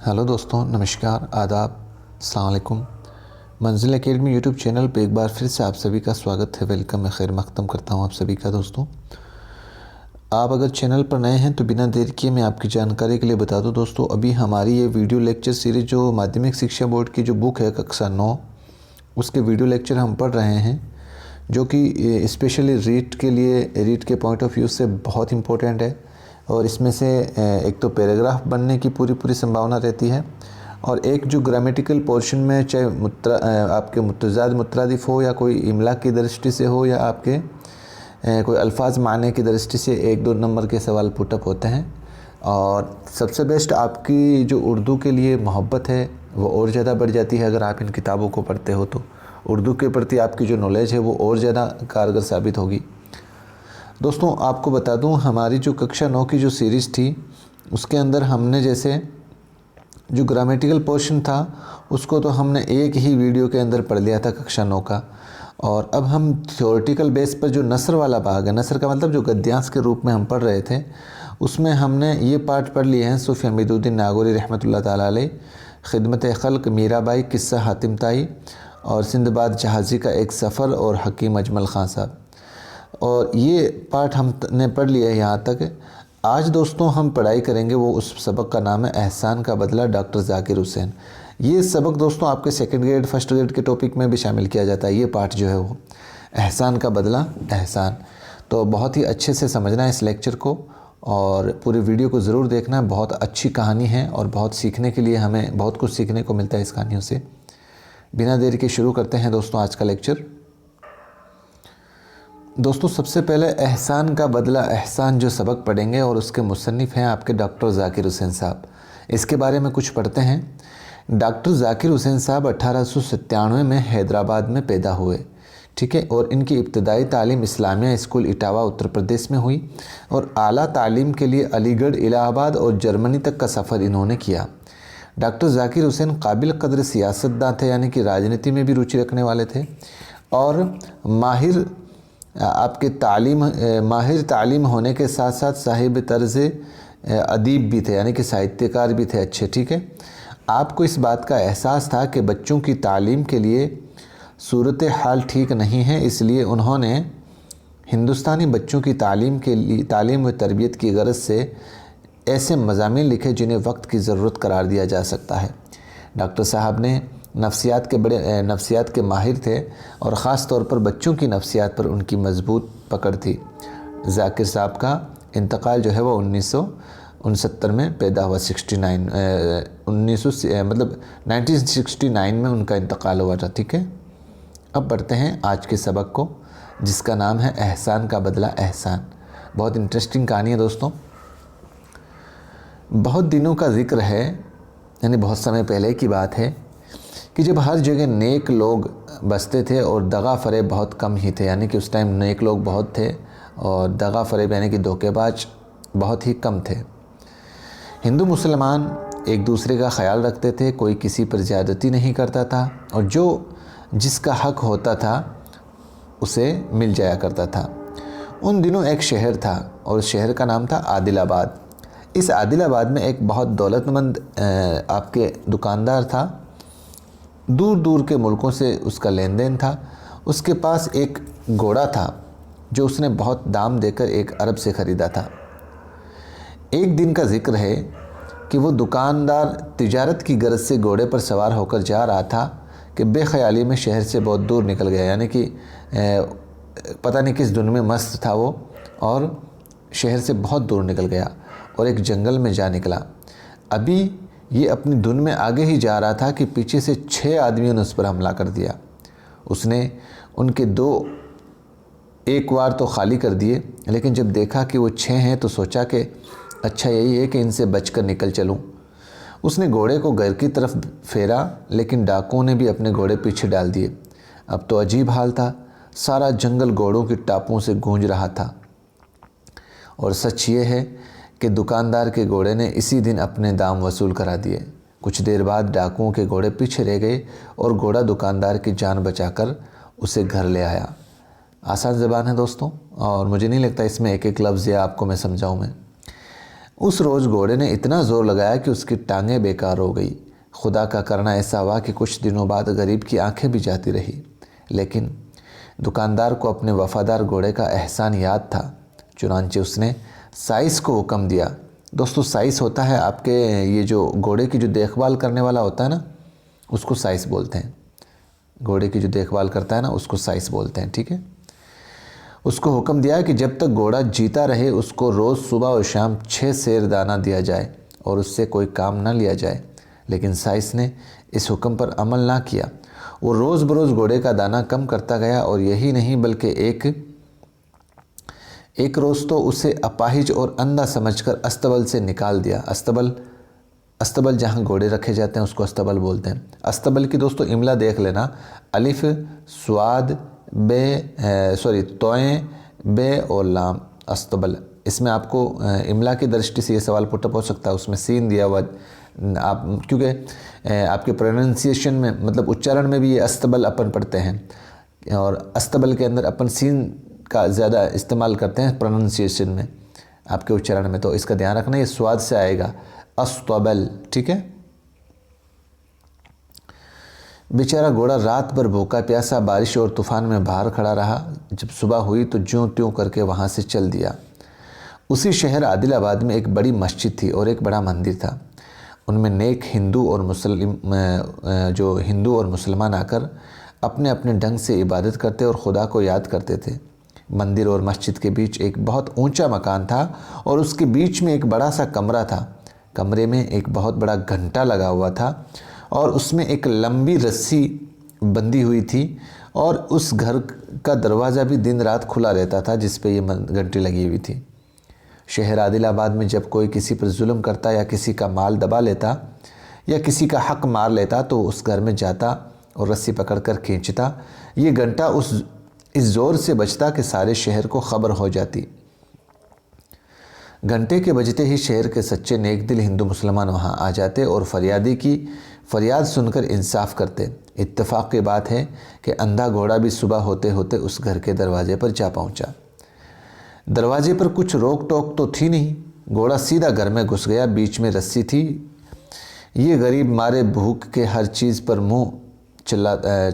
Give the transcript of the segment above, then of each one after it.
Hello दोस्तों, नमस्कार, आदाब, अस्सलाम वालेकुम। मंजिल एकेडमी यूट्यूब चैनल पे एक बार फिर से आप सभी का स्वागत है। वेलकम, मैं खैर मख्तम करता हूँ आप सभी का। दोस्तों, आप अगर चैनल पर नए हैं तो बिना देर किए मैं आपकी जानकारी के लिए बता दूँ। दोस्तों, अभी हमारी ये वीडियो लेक्चर सीरीज़ जो माध्यमिक शिक्षा बोर्ड की जो बुक है कक्षा 9, उसके वीडियो लेक्चर हम पढ़ रहे हैं, जो कि स्पेशली रीड के पॉइंट ऑफ व्यू से बहुत इम्पोर्टेंट है। और इसमें से एक तो पैराग्राफ बनने की पूरी संभावना रहती है, और एक जो ग्रामेटिकल पोर्शन में चाहे आपके मुतज़ाद मुतरादिफ हो, या कोई इमला की दृष्टि से हो, या आपके कोई अल्फाज माने की दृष्टि से 1-2 नंबर के सवाल पुटअप होते हैं। और सबसे बेस्ट आपकी जो उर्दू के लिए मोहब्बत है वो और ज़्यादा बढ़ जाती है अगर आप इन किताबों को पढ़ते हो, तो उर्दू के प्रति आपकी जो नॉलेज है वो और ज़्यादा कारगर साबित होगी। दोस्तों, आपको बता दूं, हमारी जो कक्षा 9 की जो सीरीज़ थी उसके अंदर हमने जैसे जो ग्रामेटिकल पोर्शन था उसको तो हमने एक ही वीडियो के अंदर पढ़ लिया था कक्षा 9 का। और अब हम थ्योरेटिकल बेस पर जो नसर वाला भाग है, नसर का मतलब जो गद्यांश के रूप में हम पढ़ रहे थे, उसमें हमने ये पार्ट पढ़ लिए हैं। सूफी हमीदुद्दीन नागौरी रहमतुल्लाह ताला अलैह, खिदमत खल्क मीराबाई, किस्सा हातिम ताई, और सिंदबाद जहाज़ी का एक सफ़र, और हकीम अजमल ख़ान साहब। और ये पार्ट हमने पढ़ लिया है यहाँ तक। आज दोस्तों हम पढ़ाई करेंगे, वो उस सबक का नाम है एहसान का बदला, डॉक्टर ज़ाकिर हुसैन। ये सबक दोस्तों आपके सेकंड ग्रेड फर्स्ट ग्रेड के टॉपिक में भी शामिल किया जाता है। ये पार्ट जो है वो एहसान का बदला, एहसान। तो बहुत ही अच्छे से समझना है इस लेक्चर को, और पूरी वीडियो को ज़रूर देखना है। बहुत अच्छी कहानी है और बहुत सीखने के लिए, हमें बहुत कुछ सीखने को मिलता है इस कहानियों से। बिना देर के शुरू करते हैं दोस्तों आज का लेक्चर। दोस्तों, सबसे पहले एहसान का बदला, एहसान जो सबक पढ़ेंगे, और उसके मुसन्निफ़ हैं आपके डॉक्टर ज़ाकिर हुसैन साहब। इसके बारे में कुछ पढ़ते हैं। डॉक्टर ज़ाकिर हुसैन साहब 1897 में हैदराबाद में पैदा हुए, ठीक है। और इनकी इब्तदाई तालीम इस्लामिया स्कूल इटावा उत्तर प्रदेश में हुई, और आला तालीम के लिए अलीगढ़, इलाहाबाद और जर्मनी तक का सफ़र इन्होंने किया। डॉक्टर ज़ाकिर हुसैन काबिल कदर सियासतदान थे, यानी कि राजनीति में भी रुचि रखने वाले थे, और माहिर तालीम होने के साथ साथ साहिब तर्ज़ अदीब भी थे, यानी कि साहित्यकार भी थे अच्छे, ठीक है। आपको इस बात का एहसास था कि बच्चों की तालीम के लिए सूरत हाल ठीक नहीं है, इसलिए उन्होंने हिंदुस्तानी बच्चों की तालीम व तरबियत की गरज से ऐसे मज़ामीन लिखे जिन्हें वक्त की ज़रूरत करार दिया जा सकता है। डॉक्टर साहब ने नफ्सियात के माहिर थे, और ख़ास तौर पर बच्चों की नफ्सियात पर उनकी मजबूत पकड़ थी। ज़ाकिर साहब का इंतकाल जो है वो 1969 में पैदा हुआ, 1969 में उनका इंतकाल हुआ था, ठीक है। अब बढ़ते हैं आज के सबक को, जिसका नाम है एहसान का बदला, एहसान। बहुत इंटरेस्टिंग कहानी है दोस्तों। बहुत दिनों का ज़िक्र है, यानी बहुत समय पहले की बात है, कि जब हर जगह नेक लोग बसते थे और दगा फ़रेब बहुत कम ही थे। यानी कि उस टाइम नेक लोग बहुत थे और दगा फ़रेब यानी कि धोखेबाज बहुत ही कम थे। हिंदू मुसलमान एक दूसरे का ख्याल रखते थे, कोई किसी पर ज़्यादती नहीं करता था, और जो जिसका हक होता था उसे मिल जाया करता था। उन दिनों एक शहर था, और उस शहर का नाम था आदिलाबाद। इस आदिलाबाद में एक बहुत दौलतमंद आपके दुकानदार था। दूर दूर के मुल्कों से उसका लेन देन था। उसके पास एक घोड़ा था जो उसने बहुत दाम देकर 1 अरब से ख़रीदा था। एक दिन का जिक्र है कि वो दुकानदार तिजारत की गरज से घोड़े पर सवार होकर जा रहा था कि बेख्याली में शहर से बहुत दूर निकल गया। यानी कि पता नहीं किस धुन में मस्त था वो, और शहर से बहुत दूर निकल गया और एक जंगल में जा निकला। अभी ये अपनी धुन में आगे ही जा रहा था कि पीछे से 6 आदमियों ने उस पर हमला कर दिया। उसने उनके 2 एक वार तो खाली कर दिए, लेकिन जब देखा कि वो 6 हैं तो सोचा कि अच्छा यही है कि इनसे बचकर निकल चलूं। उसने घोड़े को घर की तरफ फेरा, लेकिन डाकुओं ने भी अपने घोड़े पीछे डाल दिए। अब तो अजीब हाल था, सारा जंगल घोड़ों की टापों से गूंज रहा था। और सच ये है कि दुकानदार के घोड़े ने इसी दिन अपने दाम वसूल करा दिए। कुछ देर बाद डाकुओं के घोड़े पीछे रह गए, और घोड़ा दुकानदार की जान बचाकर उसे घर ले आया। आसान ज़बान है दोस्तों, और मुझे नहीं लगता इसमें एक एक लफ्ज़ या आपको मैं समझाऊँ। मैं उस रोज़ घोड़े ने इतना ज़ोर लगाया कि उसकी टांगें बेकार हो गई। खुदा का करना ऐसा हुआ कि कुछ दिनों बाद गरीब की आंखें भी जाती रही, लेकिन दुकानदार को अपने वफ़ादार घोड़े का एहसान याद था। चुनांचे उसने साइस को हुक्म दिया। दोस्तों, साइस होता है आपके ये जो घोड़े की जो देखभाल करने वाला होता है ना, उसको साइस बोलते हैं। घोड़े की जो देखभाल करता है ना, उसको साइस बोलते हैं, ठीक है। उसको हुक्म दिया कि जब तक घोड़ा जीता रहे उसको रोज़ सुबह और शाम 6 सेर दाना दिया जाए और उससे कोई काम न लिया जाए। लेकिन साइस ने इस हुक्म पर अमल ना किया। वो रोज़ बरोज़ घोड़े का दाना कम करता गया और यही नहीं बल्कि एक रोज़ तो उसे अपाहिज और अंधा समझकर अस्तबल से निकाल दिया। अस्तबल जहाँ घोड़े रखे जाते हैं उसको अस्तबल बोलते हैं। अस्तबल की दोस्तों इमला देख लेना, अलिफ स्वाद तोए बे और लाम, अस्तबल। इसमें आपको इमला की दृष्टि से ये सवाल पुटअप हो सकता है। उसमें सीन दिया हुआ, आप क्योंकि आपके प्रोनाउंसिएशन में मतलब उच्चारण में भी ये अस्तबल अपन पढ़ते हैं और अस्तबल के अंदर अपन सीन का ज़्यादा इस्तेमाल करते हैं प्रोनाउंसिएशन में, आपके उच्चारण में। तो इसका ध्यान रखना, ये स्वाद से आएगा, अस्तबल, ठीक है। बेचारा घोड़ा रात भर भूखा प्यासा बारिश और तूफान में बाहर खड़ा रहा। जब सुबह हुई तो ज्यों त्यों करके वहाँ से चल दिया। उसी शहर आदिलाबाद में एक बड़ी मस्जिद थी और एक बड़ा मंदिर था। उनमें नेक हिंदू और मुसलमान आकर अपने अपने ढंग से इबादत करते और खुदा को याद करते थे। मंदिर और मस्जिद के बीच एक बहुत ऊंचा मकान था और उसके बीच में एक बड़ा सा कमरा था। कमरे में एक बहुत बड़ा घंटा लगा हुआ था और उसमें एक लंबी रस्सी बंधी हुई थी और उस घर का दरवाज़ा भी दिन रात खुला रहता था जिस पे ये घंटी लगी हुई थी। शहर आदिलाबाद में जब कोई किसी पर जुल्म करता या किसी का माल दबा लेता या किसी का हक मार लेता तो उस घर में जाता और रस्सी पकड़कर खींचता। ये घंटा इस ज़ोर से बजता कि सारे शहर को खबर हो जाती। घंटे के बजते ही शहर के सच्चे नेक दिल हिंदू मुसलमान वहाँ आ जाते और फरियाद सुनकर इंसाफ करते। इत्तेफाक की बात है कि अंधा घोड़ा भी सुबह होते होते उस घर के दरवाजे पर जा पहुँचा। दरवाजे पर कुछ रोक टोक तो थी नहीं, घोड़ा सीधा घर में घुस गया। बीच में रस्सी थी। ये गरीब मारे भूख के हर चीज़ पर मुँह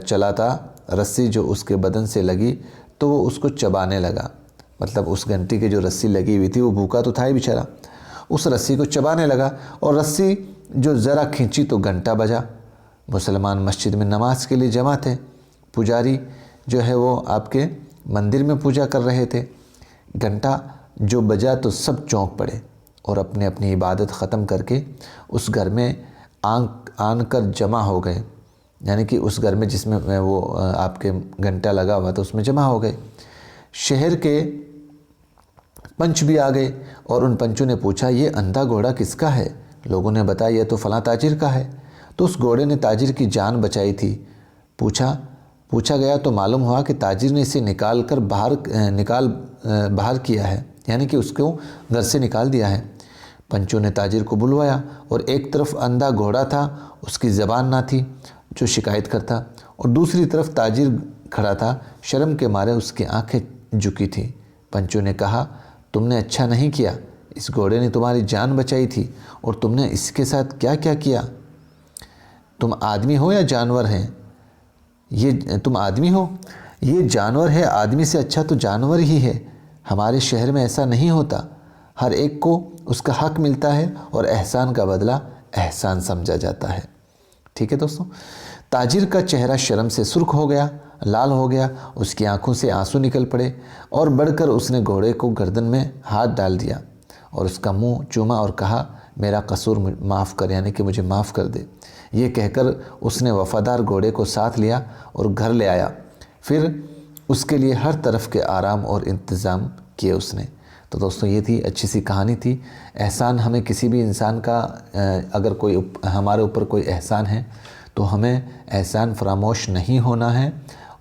चलाता। रस्सी जो उसके बदन से लगी तो वो उसको चबाने लगा। मतलब उस घंटी की जो रस्सी लगी हुई थी, वो भूखा तो था ही बेचारा, उस रस्सी को चबाने लगा और रस्सी जो ज़रा खींची तो घंटा बजा। मुसलमान मस्जिद में नमाज के लिए जमा थे। पुजारी जो है वो आपके मंदिर में पूजा कर रहे थे। घंटा जो बजा तो सब चौंक पड़े और अपने अपनी इबादत ख़त्म करके उस घर में आन कर जमा हो गए। यानी कि उस घर में जिसमें वो आपके घंटा लगा हुआ था उसमें जमा हो गए। शहर के पंच भी आ गए और उन पंचों ने पूछा, ये अंधा घोड़ा किसका है? लोगों ने बताया, यह तो फलां ताजिर का है। तो उस घोड़े ने ताजिर की जान बचाई थी। पूछा गया तो मालूम हुआ कि ताजिर ने इसे बाहर किया है, यानी कि उसको घर से निकाल दिया है। पंचों ने ताजिर को बुलवाया और एक तरफ अंधा घोड़ा था, उसकी ज़बान ना थी जो शिकायत करता, और दूसरी तरफ ताजिर खड़ा था, शर्म के मारे उसकी आंखें झुकी थी। पंचों ने कहा, तुमने अच्छा नहीं किया, इस घोड़े ने तुम्हारी जान बचाई थी और तुमने इसके साथ क्या क्या किया? तुम आदमी हो या जानवर हैं? तुम आदमी हो, ये जानवर है। आदमी से अच्छा तो जानवर ही है। हमारे शहर में ऐसा नहीं होता। हर एक को उसका हक मिलता है और एहसान का बदला एहसान समझा जाता है। ठीक है दोस्तों। ताजिर का चेहरा शर्म से सुर्ख हो गया, लाल हो गया, उसकी आंखों से आंसू निकल पड़े और बढ़कर उसने घोड़े को गर्दन में हाथ डाल दिया और उसका मुंह चूमा और कहा, मेरा कसूर माफ़ कर, यानी कि मुझे माफ़ कर दे। ये कहकर उसने वफ़ादार घोड़े को साथ लिया और घर ले आया। फिर उसके लिए हर तरफ के आराम और इंतज़ाम किए उसने। तो दोस्तों, ये थी अच्छी सी कहानी थी। एहसान हमें किसी भी इंसान का अगर कोई हमारे ऊपर कोई एहसान है तो हमें एहसान फरामोश नहीं होना है,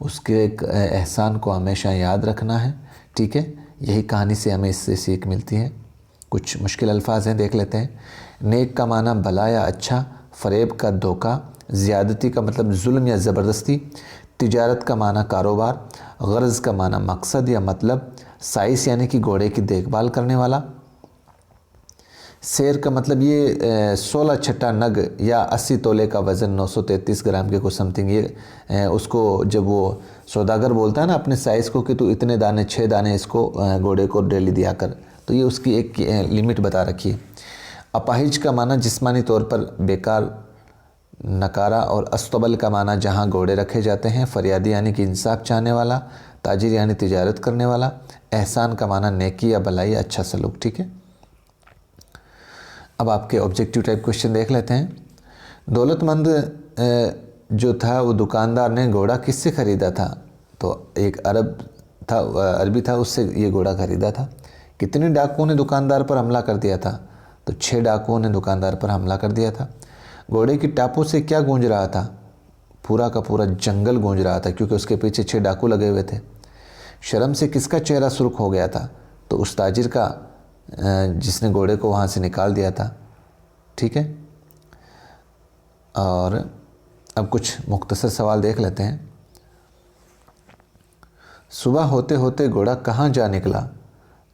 उसके एहसान को हमेशा याद रखना है। ठीक है, यही कहानी से हमें इससे सीख मिलती है। कुछ मुश्किल अल्फाज हैं, देख लेते हैं। नेक का माना भला या अच्छा, फ़रेब का धोखा, ज़्यादती का मतलब जुल्म या ज़बरदस्ती, तिजारत का माना कारोबार, गर्ज़ का माना मकसद या मतलब, साइस यानी कि घोड़े की देखभाल करने वाला, शेर का मतलब ये 16 छठा नग या 80 तोले का वज़न 933 ग्राम के कुछ समथिंग। ये उसको जब वो सौदागर बोलता है ना अपने साइज़ को कि तू इतने दाने 6 दाने इसको घोड़े को डेली दिया कर, तो ये उसकी एक लिमिट बता रखी है। अपाहिज का माना जिस्मानी तौर पर बेकार, नकारा, और अस्तबल का माना जहाँ घोड़े रखे जाते हैं। फरियादी यानी कि इंसाफ चाहने वाला। ताजिर यानी तिजारत करने वाला। एहसान का माना नेकी या भलाई, अच्छा सलूक। ठीक है, अब आपके ऑब्जेक्टिव टाइप क्वेश्चन देख लेते हैं। दौलतमंद जो था वो दुकानदार ने घोड़ा किससे ख़रीदा था? तो एक अरबी था, उससे ये घोड़ा ख़रीदा था। कितने डाकुओं ने दुकानदार पर हमला कर दिया था? तो 6 डाकुओं ने दुकानदार पर हमला कर दिया था। घोड़े की टापों से क्या गूंज रहा था? पूरा का पूरा जंगल गूंज रहा था, क्योंकि उसके पीछे 6 डाकू लगे हुए थे। शर्म से किसका चेहरा सुर्ख हो गया था? तो उस ताजिर का, जिसने घोड़े को वहाँ से निकाल दिया था। ठीक है, और अब कुछ मुख्तसर सवाल देख लेते हैं। सुबह होते होते घोड़ा कहाँ जा निकला?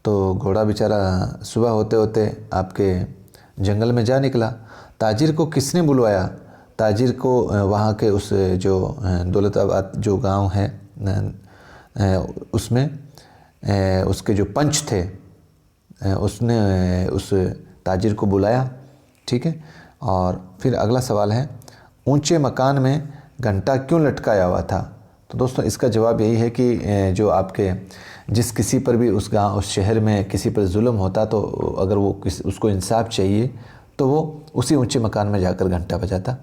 तो घोड़ा बेचारा सुबह होते होते आपके जंगल में जा निकला। ताजिर को किसने बुलवाया? ताजिर को वहाँ के उस जो दौलताबाद जो गांव है उसमें उसके जो पंच थे उसने उस ताजिर को बुलाया। ठीक है, और फिर अगला सवाल है, ऊंचे मकान में घंटा क्यों लटकाया हुआ था? तो दोस्तों इसका जवाब यही है कि जो आपके जिस किसी पर भी उस गांव उस शहर में किसी पर जुल्म होता, तो अगर वो उसको इंसाफ चाहिए तो वो उसी ऊंचे मकान में जाकर घंटा बजाता।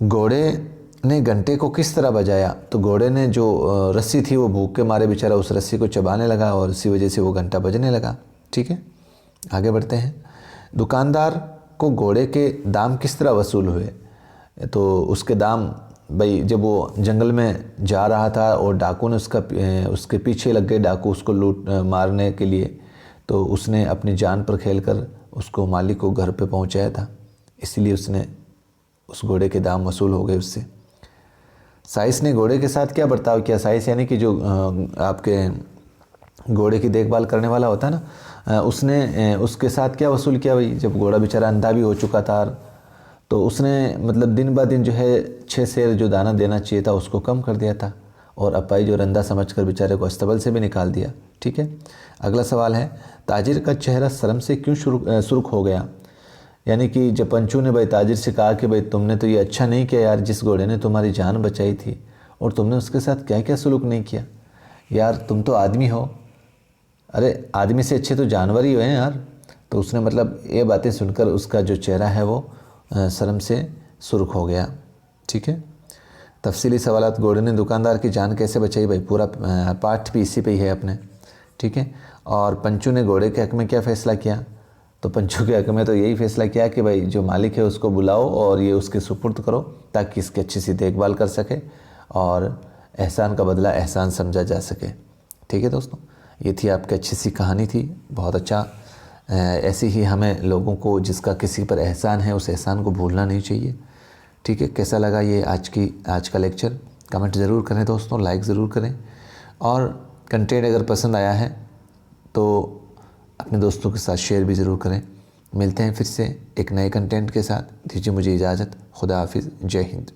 घोड़े ने घंटे को किस तरह बजाया? तो घोड़े ने जो रस्सी थी वो भूख के मारे बेचारा उस रस्सी को चबाने लगा और इसी वजह से वो घंटा बजने लगा। ठीक है, आगे बढ़ते हैं। दुकानदार को घोड़े के दाम किस तरह वसूल हुए? तो उसके दाम भाई जब वो जंगल में जा रहा था और डाकू ने उसके पीछे लग गए, डाकू उसको लूट मारने के लिए, तो उसने अपनी जान पर खेलकर उसको मालिक को घर पे पहुंचाया था, इसलिए उसने उस घोड़े के दाम वसूल हो गए उससे। साइस ने घोड़े के साथ क्या बर्ताव किया? साइस यानी कि जो आपके घोड़े की देखभाल करने वाला होता है ना, उसने उसके साथ क्या वसूल किया भाई? जब घोड़ा बेचारा अंधा भी हो चुका था तो उसने मतलब दिन ब दिन जो है 6 सेर जो दाना देना चाहिए था उसको कम कर दिया था, और अपाई और अंधा समझकर बेचारे को अस्तबल से भी निकाल दिया। ठीक है, अगला सवाल है, ताजिर का चेहरा शर्म से क्यों सुर्ख हो गया? यानी कि जब पंचू ने भाई ताजिर से कहा कि भाई तुमने तो ये अच्छा नहीं किया यार, जिस घोड़े ने तुम्हारी जान बचाई थी और तुमने उसके साथ क्या क्या सलूक नहीं किया यार, तुम तो आदमी हो, अरे आदमी से अच्छे तो जानवर ही हो हैं यार। तो उसने मतलब ये बातें सुनकर उसका जो चेहरा है वो शर्म से सुर्ख हो गया। ठीक है, तफसीली सवालात, घोड़े ने दुकानदार की जान कैसे बचाई? भाई पूरा पाठ भी इसी पे ही है अपने। ठीक है, और पंचू ने घोड़े के हक में क्या फ़ैसला किया? तो पंचू के हक में तो यही फ़ैसला किया कि भाई जो मालिक है उसको बुलाओ और ये उसके सुपुर्द करो ताकि इसकी अच्छी सी देखभाल कर सके और एहसान का बदला एहसान समझा जा सके। ठीक है दोस्तों, ये थी आपकी अच्छी सी कहानी थी, बहुत अच्छा। ऐसे ही हमें लोगों को जिसका किसी पर एहसान है उस एहसान को भूलना नहीं चाहिए। ठीक है, कैसा लगा ये आज का लेक्चर? कमेंट ज़रूर करें दोस्तों, लाइक ज़रूर करें, और कंटेंट अगर पसंद आया है तो अपने दोस्तों के साथ शेयर भी ज़रूर करें। मिलते हैं फिर से एक नए कंटेंट के साथ। दीजिए मुझे इजाज़त। खुदा हाफिज़। जय हिंद।